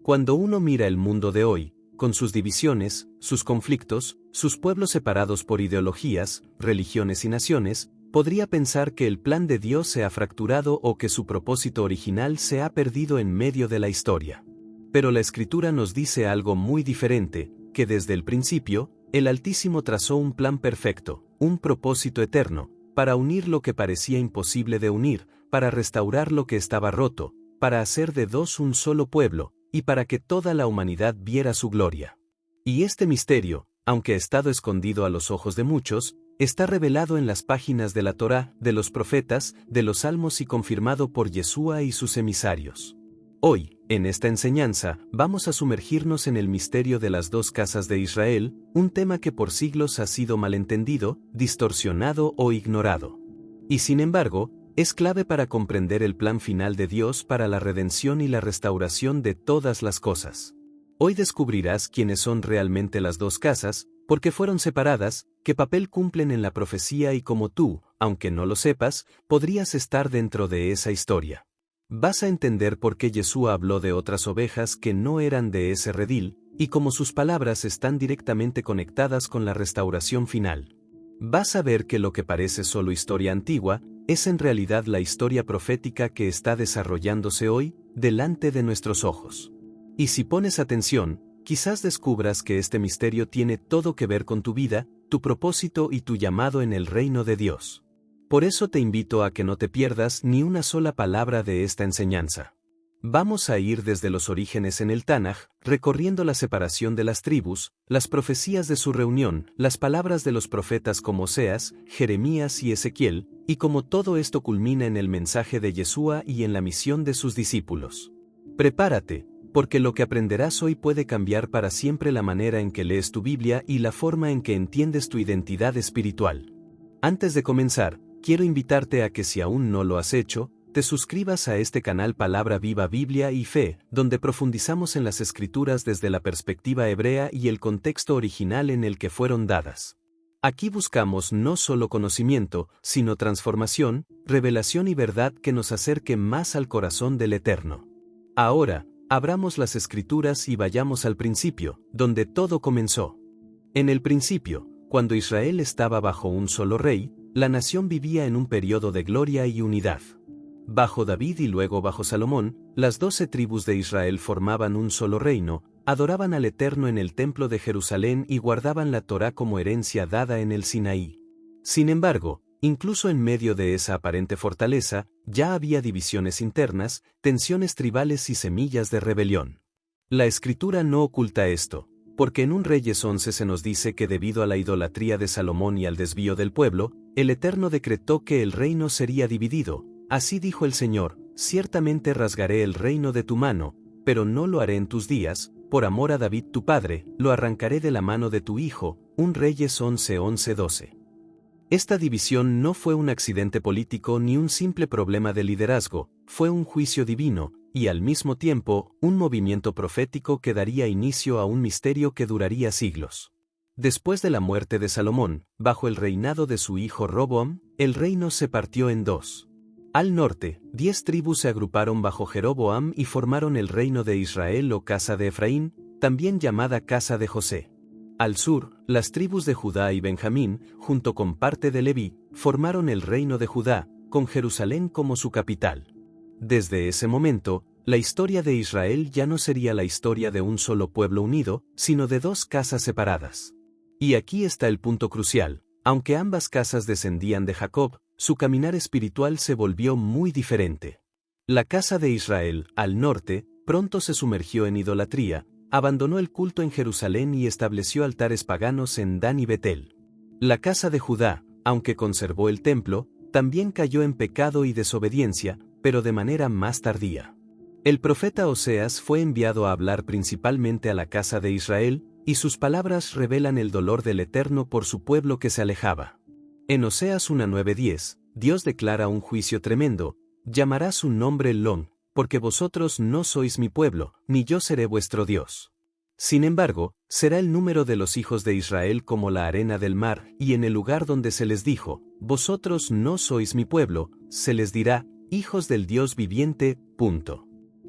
Cuando uno mira el mundo de hoy, con sus divisiones, sus conflictos, sus pueblos separados por ideologías, religiones y naciones, podría pensar que el plan de Dios se ha fracturado o que su propósito original se ha perdido en medio de la historia. Pero la Escritura nos dice algo muy diferente, que desde el principio, el Altísimo trazó un plan perfecto, un propósito eterno, para unir lo que parecía imposible de unir, para restaurar lo que estaba roto, para hacer de dos un solo pueblo, y para que toda la humanidad viera su gloria. Y este misterio, aunque ha estado escondido a los ojos de muchos, está revelado en las páginas de la Torá, de los profetas, de los salmos y confirmado por Yeshua y sus emisarios. Hoy, en esta enseñanza, vamos a sumergirnos en el misterio de las dos casas de Israel, un tema que por siglos ha sido malentendido, distorsionado o ignorado. Y sin embargo, es clave para comprender el plan final de Dios para la redención y la restauración de todas las cosas. Hoy descubrirás quiénes son realmente las dos casas, por qué fueron separadas, qué papel cumplen en la profecía y cómo tú, aunque no lo sepas, podrías estar dentro de esa historia. Vas a entender por qué Yeshua habló de otras ovejas que no eran de ese redil, y cómo sus palabras están directamente conectadas con la restauración final. Vas a ver que lo que parece solo historia antigua, es en realidad la historia profética que está desarrollándose hoy, delante de nuestros ojos. Y si pones atención, quizás descubras que este misterio tiene todo que ver con tu vida, tu propósito y tu llamado en el reino de Dios. Por eso te invito a que no te pierdas ni una sola palabra de esta enseñanza. Vamos a ir desde los orígenes en el Tanaj, recorriendo la separación de las tribus, las profecías de su reunión, las palabras de los profetas como Oseas, Jeremías y Ezequiel, y cómo todo esto culmina en el mensaje de Yeshua y en la misión de sus discípulos. Prepárate, porque lo que aprenderás hoy puede cambiar para siempre la manera en que lees tu Biblia y la forma en que entiendes tu identidad espiritual. Antes de comenzar, quiero invitarte a que si aún no lo has hecho, te suscribas a este canal Palabra Viva Biblia y Fe, donde profundizamos en las Escrituras desde la perspectiva hebrea y el contexto original en el que fueron dadas. Aquí buscamos no solo conocimiento, sino transformación, revelación y verdad que nos acerque más al corazón del Eterno. Ahora, abramos las Escrituras y vayamos al principio, donde todo comenzó. En el principio, cuando Israel estaba bajo un solo rey, la nación vivía en un periodo de gloria y unidad. Bajo David y luego bajo Salomón, las 12 tribus de Israel formaban un solo reino, adoraban al Eterno en el templo de Jerusalén y guardaban la Torá como herencia dada en el Sinaí. Sin embargo, incluso en medio de esa aparente fortaleza, ya había divisiones internas, tensiones tribales y semillas de rebelión. La Escritura no oculta esto, porque en un Reyes 11 se nos dice que debido a la idolatría de Salomón y al desvío del pueblo, el Eterno decretó que el reino sería dividido. Así dijo el Señor, ciertamente rasgaré el reino de tu mano, pero no lo haré en tus días, por amor a David tu padre, lo arrancaré de la mano de tu hijo. 1 Reyes 11:11-12. Esta división no fue un accidente político ni un simple problema de liderazgo, fue un juicio divino, y al mismo tiempo, un movimiento profético que daría inicio a un misterio que duraría siglos. Después de la muerte de Salomón, bajo el reinado de su hijo Roboam, el reino se partió en dos. Al norte, 10 tribus se agruparon bajo Jeroboam y formaron el reino de Israel o casa de Efraín, también llamada casa de José. Al sur, las tribus de Judá y Benjamín, junto con parte de Leví, formaron el reino de Judá, con Jerusalén como su capital. Desde ese momento, la historia de Israel ya no sería la historia de un solo pueblo unido, sino de dos casas separadas. Y aquí está el punto crucial. Aunque ambas casas descendían de Jacob, su caminar espiritual se volvió muy diferente. La casa de Israel, al norte, pronto se sumergió en idolatría, abandonó el culto en Jerusalén y estableció altares paganos en Dan y Betel. La casa de Judá, aunque conservó el templo, también cayó en pecado y desobediencia, pero de manera más tardía. El profeta Oseas fue enviado a hablar principalmente a la casa de Israel, y sus palabras revelan el dolor del Eterno por su pueblo que se alejaba. En Oseas 1:9-10, Dios declara un juicio tremendo: llamará su nombre Elón, porque vosotros no sois mi pueblo, ni yo seré vuestro Dios. Sin embargo, será el número de los hijos de Israel como la arena del mar, y en el lugar donde se les dijo, vosotros no sois mi pueblo, se les dirá, hijos del Dios viviente.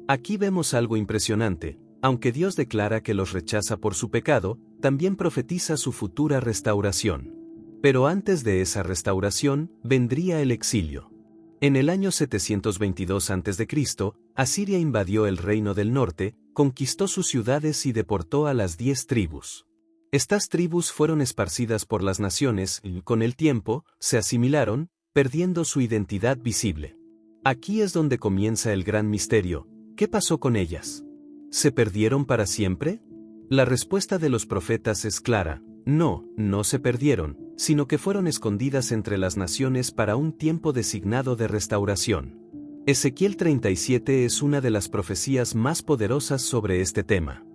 Aquí vemos algo impresionante. aunque Dios declara que los rechaza por su pecado, también profetiza su futura restauración. Pero antes de esa restauración, vendría el exilio. En el año 722 a.C., Asiria invadió el reino del norte, conquistó sus ciudades y deportó a las 10 tribus. Estas tribus fueron esparcidas por las naciones y, con el tiempo, se asimilaron, perdiendo su identidad visible. Aquí es donde comienza el gran misterio. ¿Qué pasó con ellas? ¿Se perdieron para siempre? La respuesta de los profetas es clara: no, no se perdieron, sino que fueron escondidas entre las naciones para un tiempo designado de restauración. Ezequiel 37 es una de las profecías más poderosas sobre este tema.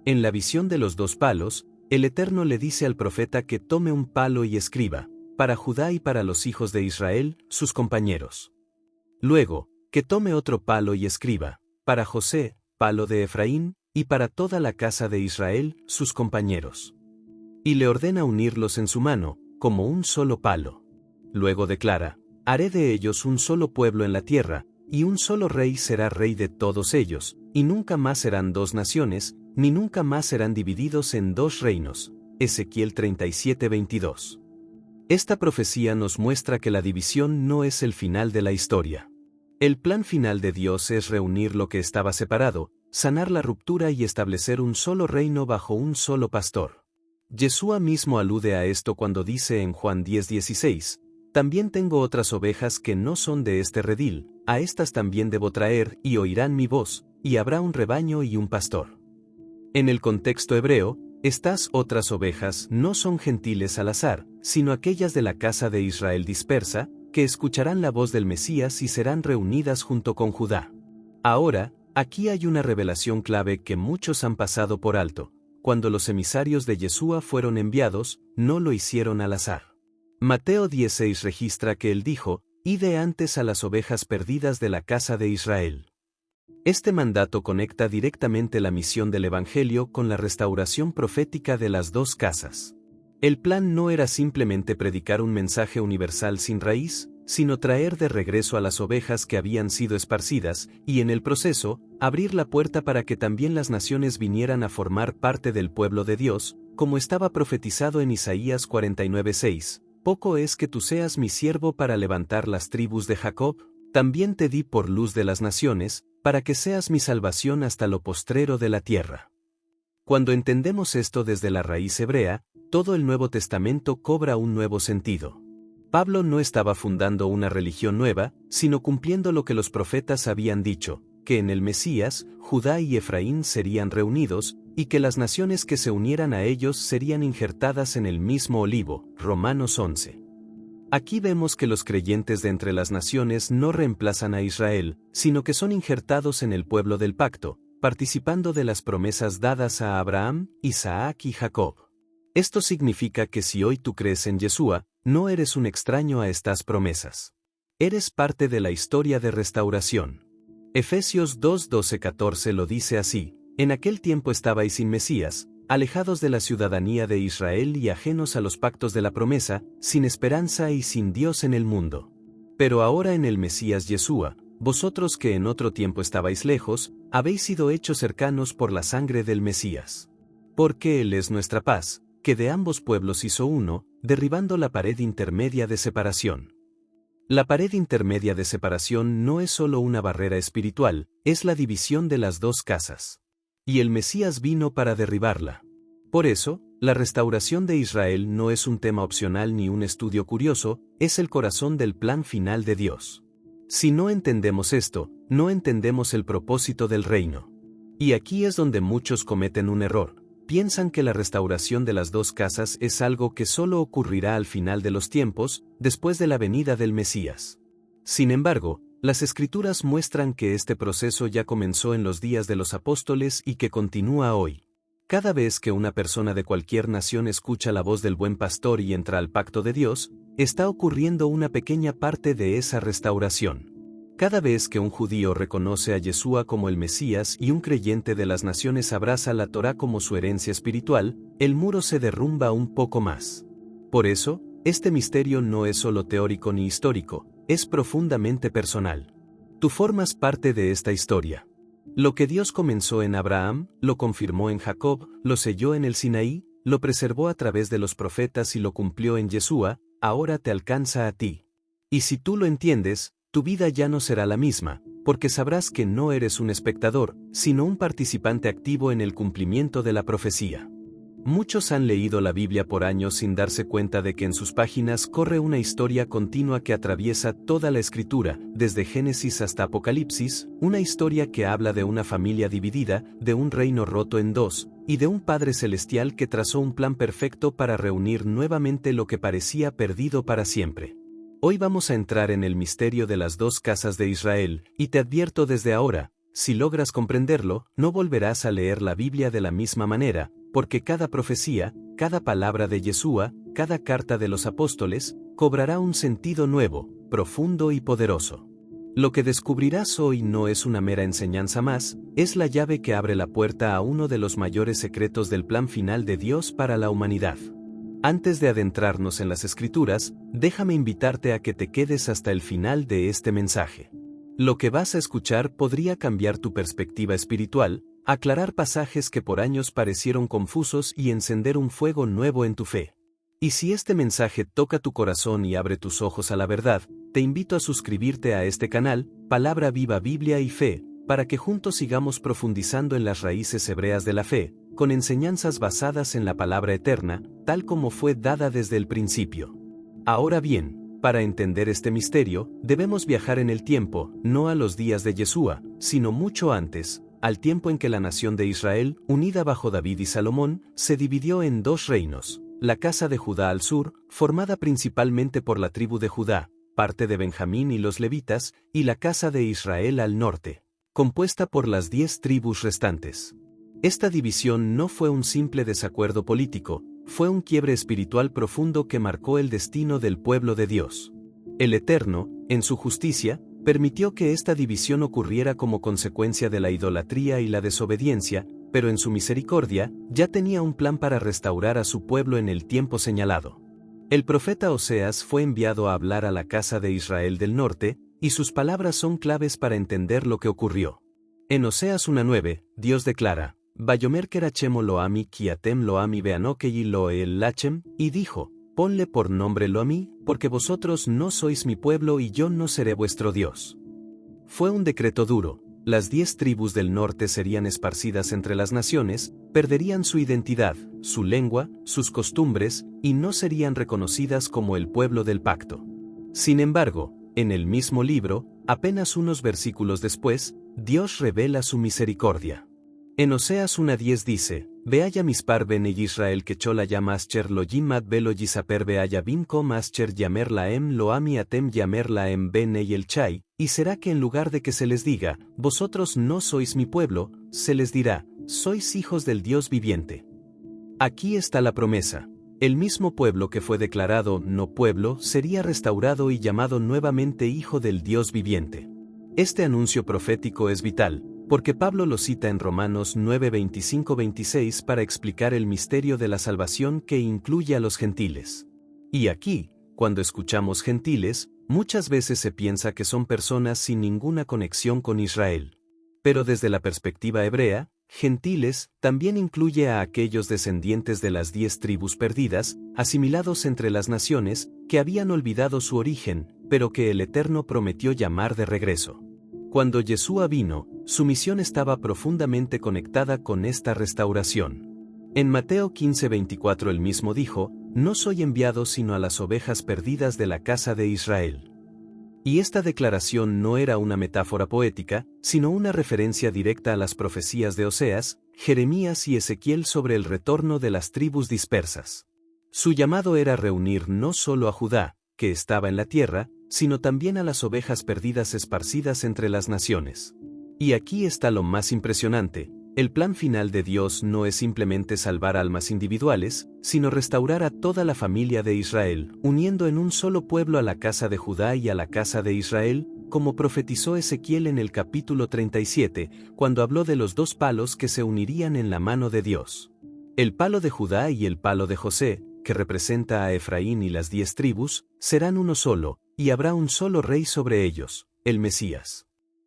En la visión de los 2 palos, el Eterno le dice al profeta que tome un palo y escriba, para Judá y para los hijos de Israel, sus compañeros. Luego, que tome otro palo y escriba, para José, palo de Efraín, y para toda la casa de Israel, sus compañeros. Y le ordena unirlos en su mano, como un solo palo. Luego declara: haré de ellos un solo pueblo en la tierra, y un solo rey será rey de todos ellos, y nunca más serán 2 naciones, ni nunca más serán divididos en 2 reinos. Ezequiel 37:22. Esta profecía nos muestra que la división no es el final de la historia. El plan final de Dios es reunir lo que estaba separado, sanar la ruptura y establecer un solo reino bajo un solo pastor. Yeshua mismo alude a esto cuando dice en Juan 10:16, también tengo otras ovejas que no son de este redil, a estas también debo traer y oirán mi voz, y habrá un rebaño y un pastor. En el contexto hebreo, estas otras ovejas no son gentiles al azar, sino aquellas de la casa de Israel dispersa, que escucharán la voz del Mesías y serán reunidas junto con Judá. Ahora, aquí hay una revelación clave que muchos han pasado por alto. Cuando los emisarios de Yeshua fueron enviados, no lo hicieron al azar. Mateo 16 registra que él dijo: ide antes a las ovejas perdidas de la casa de Israel. Este mandato conecta directamente la misión del Evangelio con la restauración profética de las 2 casas. El plan no era simplemente predicar un mensaje universal sin raíz, sino traer de regreso a las ovejas que habían sido esparcidas, y en el proceso, abrir la puerta para que también las naciones vinieran a formar parte del pueblo de Dios, como estaba profetizado en Isaías 49:6. Poco es que tú seas mi siervo para levantar las tribus de Jacob, también te di por luz de las naciones, para que seas mi salvación hasta lo postrero de la tierra. Cuando entendemos esto desde la raíz hebrea, todo el Nuevo Testamento cobra un nuevo sentido. Pablo no estaba fundando una religión nueva, sino cumpliendo lo que los profetas habían dicho, que en el Mesías, Judá y Efraín serían reunidos, y que las naciones que se unieran a ellos serían injertadas en el mismo olivo. Romanos 11. Aquí vemos que los creyentes de entre las naciones no reemplazan a Israel, sino que son injertados en el pueblo del pacto, participando de las promesas dadas a Abraham, Isaac y Jacob. Esto significa que si hoy tú crees en Yeshua, no eres un extraño a estas promesas. Eres parte de la historia de restauración. Efesios 2:12-14 lo dice así: en aquel tiempo estabais sin Mesías, alejados de la ciudadanía de Israel y ajenos a los pactos de la promesa, sin esperanza y sin Dios en el mundo. Pero ahora en el Mesías Yeshua, vosotros que en otro tiempo estabais lejos, habéis sido hechos cercanos por la sangre del Mesías. Porque Él es nuestra paz, que de ambos pueblos hizo uno, derribando la pared intermedia de separación. La pared intermedia de separación no es solo una barrera espiritual, es la división de las 2 casas. Y el Mesías vino para derribarla. Por eso, la restauración de Israel no es un tema opcional ni un estudio curioso, es el corazón del plan final de Dios. Si no entendemos esto, no entendemos el propósito del reino. Y aquí es donde muchos cometen un error. Piensan que la restauración de las 2 casas es algo que solo ocurrirá al final de los tiempos, después de la venida del Mesías. Sin embargo, las Escrituras muestran que este proceso ya comenzó en los días de los apóstoles y que continúa hoy. Cada vez que una persona de cualquier nación escucha la voz del buen pastor y entra al pacto de Dios, está ocurriendo una pequeña parte de esa restauración. Cada vez que un judío reconoce a Yeshua como el Mesías y un creyente de las naciones abraza la Torá como su herencia espiritual, el muro se derrumba un poco más. Por eso, este misterio no es solo teórico ni histórico, es profundamente personal. Tú formas parte de esta historia. Lo que Dios comenzó en Abraham, lo confirmó en Jacob, lo selló en el Sinaí, lo preservó a través de los profetas y lo cumplió en Yeshua, ahora te alcanza a ti. Y si tú lo entiendes, tu vida ya no será la misma, porque sabrás que no eres un espectador, sino un participante activo en el cumplimiento de la profecía. Muchos han leído la Biblia por años sin darse cuenta de que en sus páginas corre una historia continua que atraviesa toda la Escritura, desde Génesis hasta Apocalipsis, una historia que habla de una familia dividida, de un reino roto en dos, y de un Padre Celestial que trazó un plan perfecto para reunir nuevamente lo que parecía perdido para siempre. Hoy vamos a entrar en el misterio de las dos casas de Israel, y te advierto desde ahora, si logras comprenderlo, no volverás a leer la Biblia de la misma manera, porque cada profecía, cada palabra de Yeshua, cada carta de los apóstoles, cobrará un sentido nuevo, profundo y poderoso. Lo que descubrirás hoy no es una mera enseñanza más, es la llave que abre la puerta a uno de los mayores secretos del plan final de Dios para la humanidad. Antes de adentrarnos en las Escrituras, déjame invitarte a que te quedes hasta el final de este mensaje. Lo que vas a escuchar podría cambiar tu perspectiva espiritual, aclarar pasajes que por años parecieron confusos y encender un fuego nuevo en tu fe. Y si este mensaje toca tu corazón y abre tus ojos a la verdad, te invito a suscribirte a este canal, Palabra Viva Biblia y Fe, para que juntos sigamos profundizando en las raíces hebreas de la fe, con enseñanzas basadas en la palabra eterna, tal como fue dada desde el principio. Ahora bien, para entender este misterio, debemos viajar en el tiempo, no a los días de Yeshua, sino mucho antes, al tiempo en que la nación de Israel, unida bajo David y Salomón, se dividió en dos reinos, la casa de Judá al sur, formada principalmente por la tribu de Judá, parte de Benjamín y los levitas, y la casa de Israel al norte, compuesta por las 10 tribus restantes. Esta división no fue un simple desacuerdo político, fue un quiebre espiritual profundo que marcó el destino del pueblo de Dios. El Eterno, en su justicia, permitió que esta división ocurriera como consecuencia de la idolatría y la desobediencia, pero en su misericordia, ya tenía un plan para restaurar a su pueblo en el tiempo señalado. El profeta Oseas fue enviado a hablar a la casa de Israel del norte, y sus palabras son claves para entender lo que ocurrió. En Oseas 1:9, Dios declara, Vayomer kerachemo loami kiatem loami beanokei loel lachem, y dijo, ponle por nombre Loami, porque vosotros no sois mi pueblo y yo no seré vuestro Dios. Fue un decreto duro, las 10 tribus del norte serían esparcidas entre las naciones, perderían su identidad, su lengua, sus costumbres, y no serían reconocidas como el pueblo del pacto. Sin embargo, en el mismo libro, apenas unos versículos después, Dios revela su misericordia. En Oseas 1:10 dice, Beaya mispar bene Israel que chola yamascher lo yimad velo yisaper beaya binko mascher yamer laem loami atem yamer laem bene y el chai, y será que en lugar de que se les diga, vosotros no sois mi pueblo, se les dirá, sois hijos del Dios viviente. Aquí está la promesa. El mismo pueblo que fue declarado no pueblo sería restaurado y llamado nuevamente hijo del Dios viviente. Este anuncio profético es vital, porque Pablo lo cita en Romanos 9:25-26 para explicar el misterio de la salvación que incluye a los gentiles. Y aquí, cuando escuchamos gentiles, muchas veces se piensa que son personas sin ninguna conexión con Israel. Pero desde la perspectiva hebrea, gentiles también incluye a aquellos descendientes de las 10 tribus perdidas, asimilados entre las naciones, que habían olvidado su origen, pero que el Eterno prometió llamar de regreso. Cuando Yeshua vino, su misión estaba profundamente conectada con esta restauración. En Mateo 15:24 él mismo dijo, no soy enviado sino a las ovejas perdidas de la casa de Israel. Y esta declaración no era una metáfora poética, sino una referencia directa a las profecías de Oseas, Jeremías y Ezequiel sobre el retorno de las tribus dispersas. Su llamado era reunir no solo a Judá, que estaba en la tierra, sino también a las ovejas perdidas esparcidas entre las naciones. Y aquí está lo más impresionante, el plan final de Dios no es simplemente salvar almas individuales, sino restaurar a toda la familia de Israel, uniendo en un solo pueblo a la casa de Judá y a la casa de Israel, como profetizó Ezequiel en el capítulo 37, cuando habló de los 2 palos que se unirían en la mano de Dios. El palo de Judá y el palo de José, que representa a Efraín y las 10 tribus, serán uno solo, y habrá un solo rey sobre ellos, el Mesías.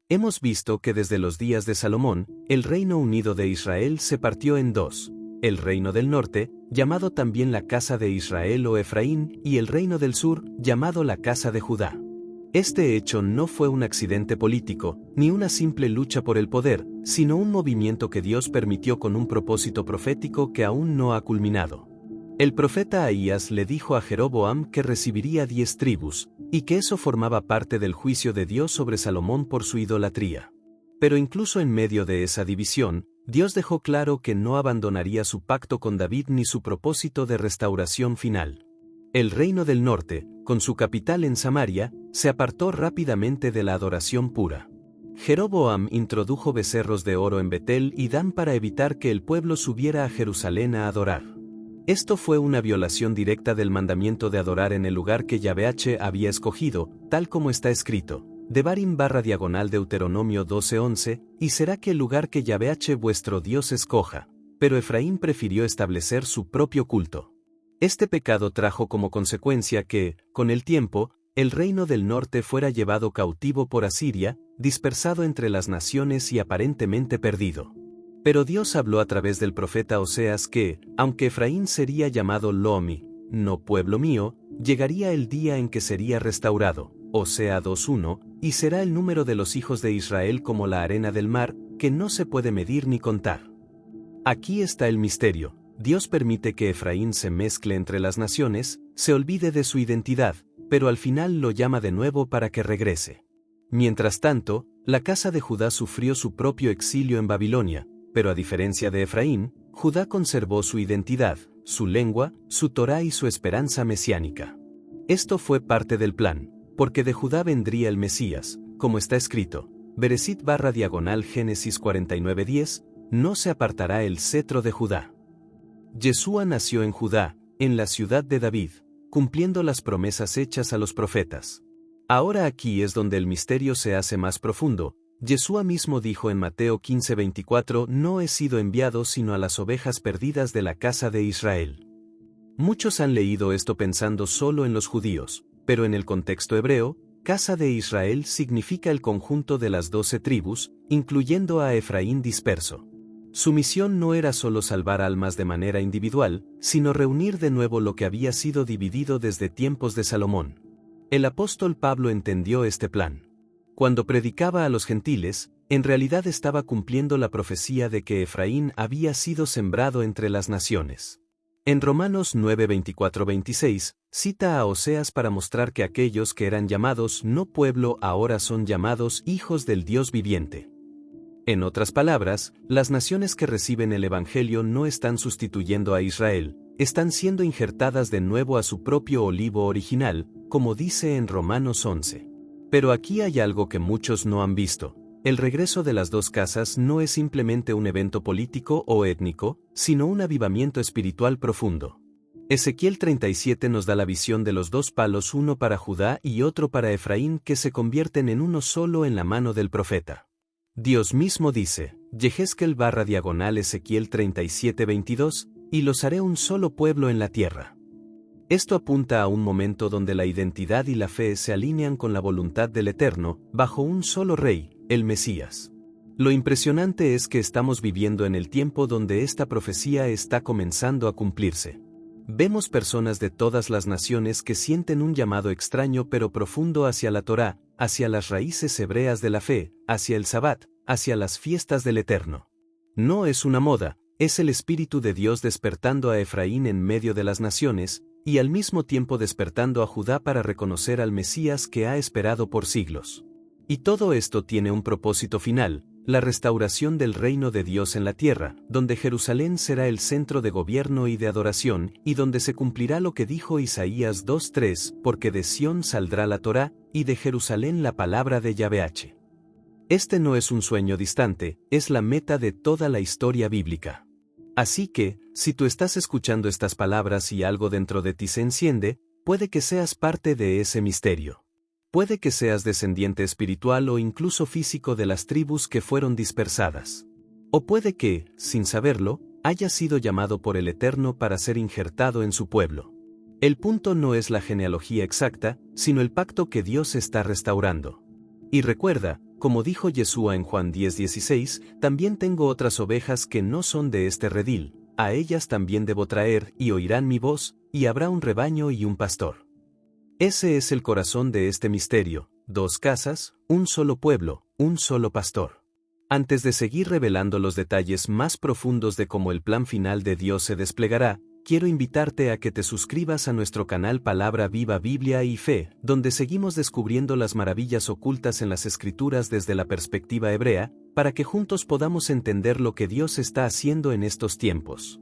Hemos visto que desde los días de Salomón, el Reino Unido de Israel se partió en dos: el Reino del Norte, llamado también la Casa de Israel o Efraín, y el Reino del Sur, llamado la Casa de Judá. Este hecho no fue un accidente político, ni una simple lucha por el poder, sino un movimiento que Dios permitió con un propósito profético que aún no ha culminado. El profeta Ahías le dijo a Jeroboam que recibiría 10 tribus, y que eso formaba parte del juicio de Dios sobre Salomón por su idolatría. Pero incluso en medio de esa división, Dios dejó claro que no abandonaría su pacto con David ni su propósito de restauración final. El reino del norte, con su capital en Samaria, se apartó rápidamente de la adoración pura. Jeroboam introdujo becerros de oro en Betel y Dan para evitar que el pueblo subiera a Jerusalén a adorar. Esto fue una violación directa del mandamiento de adorar en el lugar que Yahvé había escogido, tal como está escrito: Devarim/diagonal Deuteronomio 12:11, y será que el lugar que Yahvé vuestro Dios escoja. Pero Efraín prefirió establecer su propio culto. Este pecado trajo como consecuencia que, con el tiempo, el reino del norte fuera llevado cautivo por Asiria, dispersado entre las naciones y aparentemente perdido. Pero Dios habló a través del profeta Oseas que, aunque Efraín sería llamado Lomi, no pueblo mío, llegaría el día en que sería restaurado, Osea 2:1, y será el número de los hijos de Israel como la arena del mar, que no se puede medir ni contar. Aquí está el misterio: Dios permite que Efraín se mezcle entre las naciones, se olvide de su identidad, pero al final lo llama de nuevo para que regrese. Mientras tanto, la casa de Judá sufrió su propio exilio en Babilonia, pero a diferencia de Efraín, Judá conservó su identidad, su lengua, su Torá y su esperanza mesiánica. Esto fue parte del plan, porque de Judá vendría el Mesías, como está escrito, Bereshit/diagonal Génesis 49:10, no se apartará el cetro de Judá. Yeshua nació en Judá, en la ciudad de David, cumpliendo las promesas hechas a los profetas. Ahora aquí es donde el misterio se hace más profundo. Yeshua mismo dijo en Mateo 15:24: no he sido enviado sino a las ovejas perdidas de la casa de Israel. Muchos han leído esto pensando solo en los judíos, pero en el contexto hebreo, casa de Israel significa el conjunto de las 12 tribus, incluyendo a Efraín disperso. Su misión no era solo salvar almas de manera individual, sino reunir de nuevo lo que había sido dividido desde tiempos de Salomón. El apóstol Pablo entendió este plan. Cuando predicaba a los gentiles, en realidad estaba cumpliendo la profecía de que Efraín había sido sembrado entre las naciones. En Romanos 9:24-26, cita a Oseas para mostrar que aquellos que eran llamados no pueblo ahora son llamados hijos del Dios viviente. En otras palabras, las naciones que reciben el Evangelio no están sustituyendo a Israel, están siendo injertadas de nuevo a su propio olivo original, como dice en Romanos 11. Pero aquí hay algo que muchos no han visto: el regreso de las dos casas no es simplemente un evento político o étnico, sino un avivamiento espiritual profundo. Ezequiel 37 nos da la visión de los dos palos, uno para Judá y otro para Efraín, que se convierten en uno solo en la mano del profeta. Dios mismo dice, Yehezkel/diagonal Ezequiel 37:22, y los haré un solo pueblo en la tierra. Esto apunta a un momento donde la identidad y la fe se alinean con la voluntad del Eterno, bajo un solo rey, el Mesías. Lo impresionante es que estamos viviendo en el tiempo donde esta profecía está comenzando a cumplirse. Vemos personas de todas las naciones que sienten un llamado extraño pero profundo hacia la Torá, hacia las raíces hebreas de la fe, hacia el Sabbat, hacia las fiestas del Eterno. No es una moda, es el Espíritu de Dios despertando a Efraín en medio de las naciones, y al mismo tiempo despertando a Judá para reconocer al Mesías que ha esperado por siglos. Y todo esto tiene un propósito final: la restauración del reino de Dios en la tierra, donde Jerusalén será el centro de gobierno y de adoración, y donde se cumplirá lo que dijo Isaías 2:3, porque de Sión saldrá la Torá, y de Jerusalén la palabra de Yahvé. Este no es un sueño distante, es la meta de toda la historia bíblica. Así que, si tú estás escuchando estas palabras y algo dentro de ti se enciende, puede que seas parte de ese misterio. Puede que seas descendiente espiritual o incluso físico de las tribus que fueron dispersadas. O puede que, sin saberlo, hayas sido llamado por el Eterno para ser injertado en su pueblo. El punto no es la genealogía exacta, sino el pacto que Dios está restaurando. Y recuerda, como dijo Yeshua en Juan 10:16, también tengo otras ovejas que no son de este redil, a ellas también debo traer, y oirán mi voz, y habrá un rebaño y un pastor. Ese es el corazón de este misterio, 2 casas, un solo pueblo, un solo pastor. Antes de seguir revelando los detalles más profundos de cómo el plan final de Dios se desplegará, quiero invitarte a que te suscribas a nuestro canal Palabra Viva Biblia y Fe, donde seguimos descubriendo las maravillas ocultas en las Escrituras desde la perspectiva hebrea, para que juntos podamos entender lo que Dios está haciendo en estos tiempos.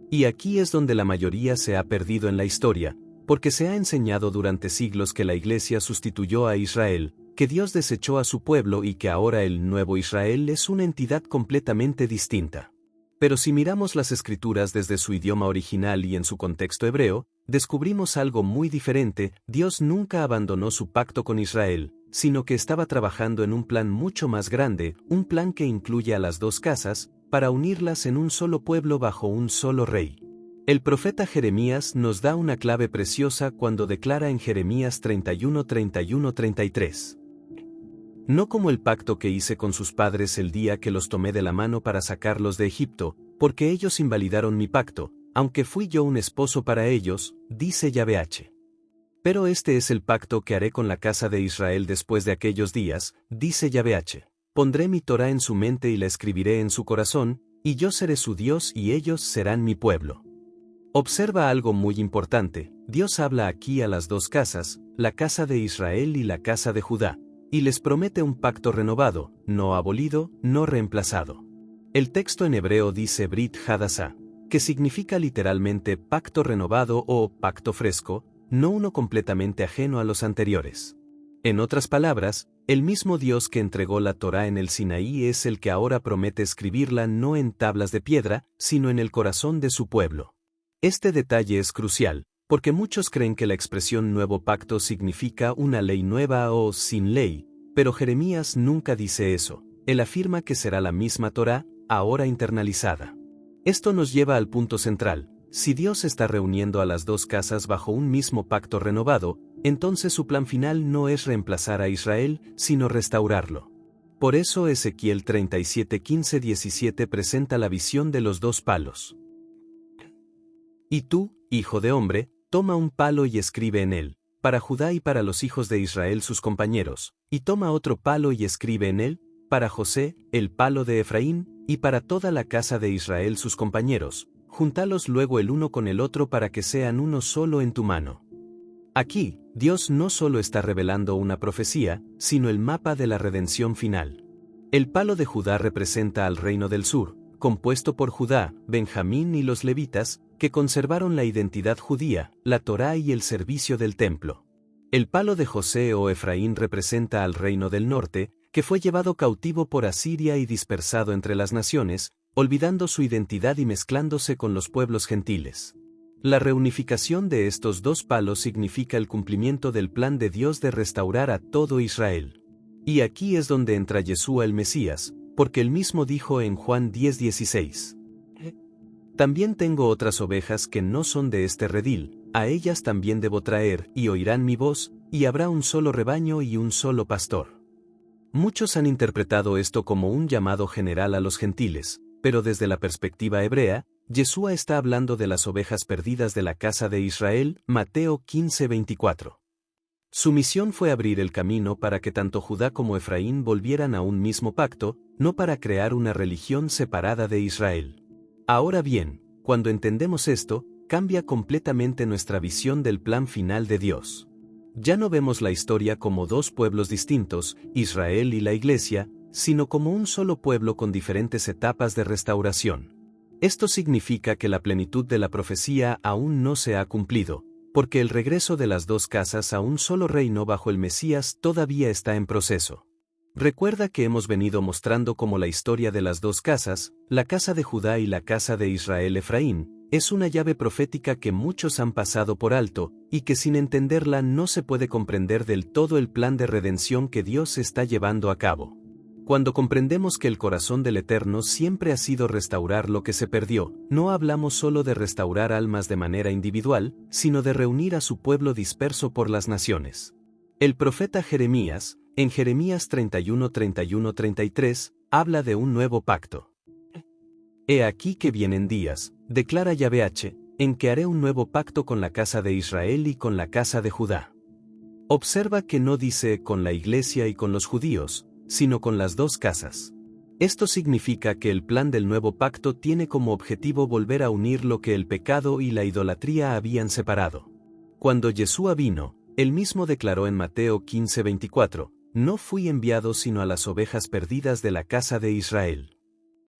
Y aquí es donde la mayoría se ha perdido en la historia, porque se ha enseñado durante siglos que la Iglesia sustituyó a Israel, que Dios desechó a su pueblo y que ahora el nuevo Israel es una entidad completamente distinta. Pero si miramos las Escrituras desde su idioma original y en su contexto hebreo, descubrimos algo muy diferente. Dios nunca abandonó su pacto con Israel, sino que estaba trabajando en un plan mucho más grande, un plan que incluye a las 2 casas, para unirlas en un solo pueblo bajo un solo rey. El profeta Jeremías nos da una clave preciosa cuando declara en Jeremías 31:33. No como el pacto que hice con sus padres el día que los tomé de la mano para sacarlos de Egipto, porque ellos invalidaron mi pacto, aunque fui yo un esposo para ellos, dice Yahvé. Pero este es el pacto que haré con la casa de Israel después de aquellos días, dice Yahvé. Pondré mi Torá en su mente y la escribiré en su corazón, y yo seré su Dios y ellos serán mi pueblo. Observa algo muy importante, Dios habla aquí a las 2 casas, la casa de Israel y la casa de Judá, y les promete un pacto renovado, no abolido, no reemplazado. El texto en hebreo dice Brit Hadassah, que significa literalmente pacto renovado o pacto fresco, no uno completamente ajeno a los anteriores. En otras palabras, el mismo Dios que entregó la Torá en el Sinaí es el que ahora promete escribirla no en tablas de piedra, sino en el corazón de su pueblo. Este detalle es crucial, porque muchos creen que la expresión nuevo pacto significa una ley nueva o sin ley, pero Jeremías nunca dice eso. Él afirma que será la misma Torá, ahora internalizada. Esto nos lleva al punto central. Si Dios está reuniendo a las 2 casas bajo un mismo pacto renovado, entonces su plan final no es reemplazar a Israel, sino restaurarlo. Por eso Ezequiel 37:15-17 presenta la visión de los 2 palos. Y tú, hijo de hombre, toma un palo y escribe en él, para Judá y para los hijos de Israel sus compañeros, y toma otro palo y escribe en él, para José, el palo de Efraín, y para toda la casa de Israel sus compañeros, júntalos luego el uno con el otro para que sean uno solo en tu mano. Aquí, Dios no solo está revelando una profecía, sino el mapa de la redención final. El palo de Judá representa al reino del sur, compuesto por Judá, Benjamín y los levitas, que conservaron la identidad judía, la Torá y el servicio del templo. El palo de José o Efraín representa al reino del norte, que fue llevado cautivo por Asiria y dispersado entre las naciones, olvidando su identidad y mezclándose con los pueblos gentiles. La reunificación de estos 2 palos significa el cumplimiento del plan de Dios de restaurar a todo Israel. Y aquí es donde entra Yeshua el Mesías, porque él mismo dijo en Juan 10:16. También tengo otras ovejas que no son de este redil, a ellas también debo traer, y oirán mi voz, y habrá un solo rebaño y un solo pastor. Muchos han interpretado esto como un llamado general a los gentiles, pero desde la perspectiva hebrea, Yeshua está hablando de las ovejas perdidas de la casa de Israel, Mateo 15:24. Su misión fue abrir el camino para que tanto Judá como Efraín volvieran a un mismo pacto, no para crear una religión separada de Israel. Ahora bien, cuando entendemos esto, cambia completamente nuestra visión del plan final de Dios. Ya no vemos la historia como 2 pueblos distintos, Israel y la Iglesia, sino como un solo pueblo con diferentes etapas de restauración. Esto significa que la plenitud de la profecía aún no se ha cumplido, porque el regreso de las 2 casas a un solo reino bajo el Mesías todavía está en proceso. Recuerda que hemos venido mostrando cómo la historia de las 2 casas, la casa de Judá y la casa de Israel Efraín, es una llave profética que muchos han pasado por alto, y que sin entenderla no se puede comprender del todo el plan de redención que Dios está llevando a cabo. Cuando comprendemos que el corazón del Eterno siempre ha sido restaurar lo que se perdió, no hablamos solo de restaurar almas de manera individual, sino de reunir a su pueblo disperso por las naciones. El profeta Jeremías, En Jeremías 31:33, habla de un nuevo pacto. He aquí que vienen días, declara Yahvé, en que haré un nuevo pacto con la casa de Israel y con la casa de Judá. Observa que no dice con la iglesia y con los judíos, sino con las dos casas. Esto significa que el plan del nuevo pacto tiene como objetivo volver a unir lo que el pecado y la idolatría habían separado. Cuando Yeshua vino, él mismo declaró en Mateo 15:24, no fui enviado sino a las ovejas perdidas de la casa de Israel.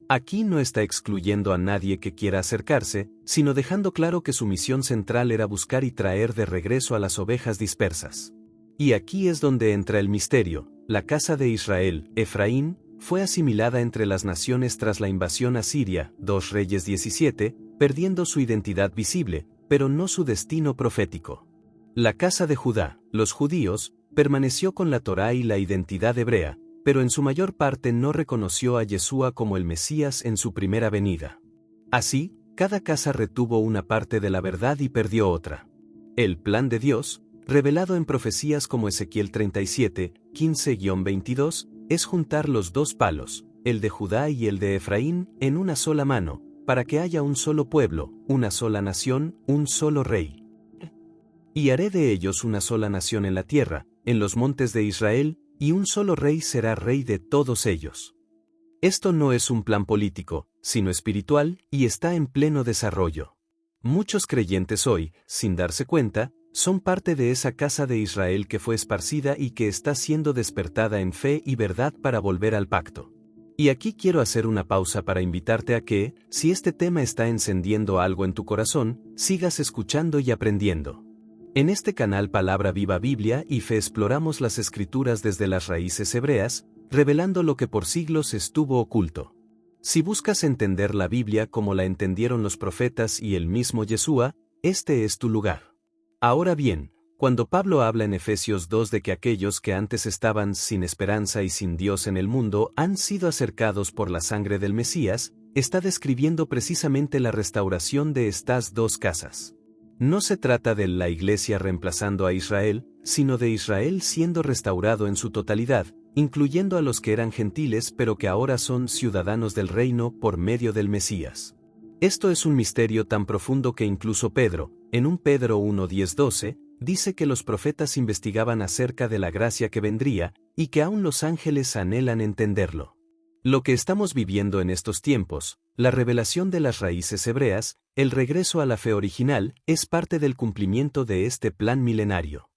Aquí no está excluyendo a nadie que quiera acercarse, sino dejando claro que su misión central era buscar y traer de regreso a las ovejas dispersas. Y aquí es donde entra el misterio. La casa de Israel, Efraín, fue asimilada entre las naciones tras la invasión asiria, 2 Reyes 17, perdiendo su identidad visible, pero no su destino profético. La casa de Judá, los judíos, permaneció con la Torá y la identidad hebrea, pero en su mayor parte no reconoció a Yeshua como el Mesías en su primera venida. Así, cada casa retuvo una parte de la verdad y perdió otra. El plan de Dios, revelado en profecías como Ezequiel 37, 15-22, es juntar los dos palos, el de Judá y el de Efraín, en una sola mano, para que haya un solo pueblo, una sola nación, un solo rey. Y haré de ellos una sola nación en la tierra, en los montes de Israel, y un solo rey será rey de todos ellos. Esto no es un plan político, sino espiritual, y está en pleno desarrollo. Muchos creyentes hoy, sin darse cuenta, son parte de esa casa de Israel que fue esparcida y que está siendo despertada en fe y verdad para volver al pacto. Y aquí quiero hacer una pausa para invitarte a que, si este tema está encendiendo algo en tu corazón, sigas escuchando y aprendiendo. En este canal Palabra Viva Biblia y Fe exploramos las Escrituras desde las raíces hebreas, revelando lo que por siglos estuvo oculto. Si buscas entender la Biblia como la entendieron los profetas y el mismo Yeshua, este es tu lugar. Ahora bien, cuando Pablo habla en Efesios 2 de que aquellos que antes estaban sin esperanza y sin Dios en el mundo han sido acercados por la sangre del Mesías, está describiendo precisamente la restauración de estas dos casas. No se trata de la Iglesia reemplazando a Israel, sino de Israel siendo restaurado en su totalidad, incluyendo a los que eran gentiles pero que ahora son ciudadanos del reino por medio del Mesías. Esto es un misterio tan profundo que incluso Pedro, en 1 Pedro 1:10-12, dice que los profetas investigaban acerca de la gracia que vendría, y que aún los ángeles anhelan entenderlo. Lo que estamos viviendo en estos tiempos, la revelación de las raíces hebreas, el regreso a la fe original, es parte del cumplimiento de este plan milenario.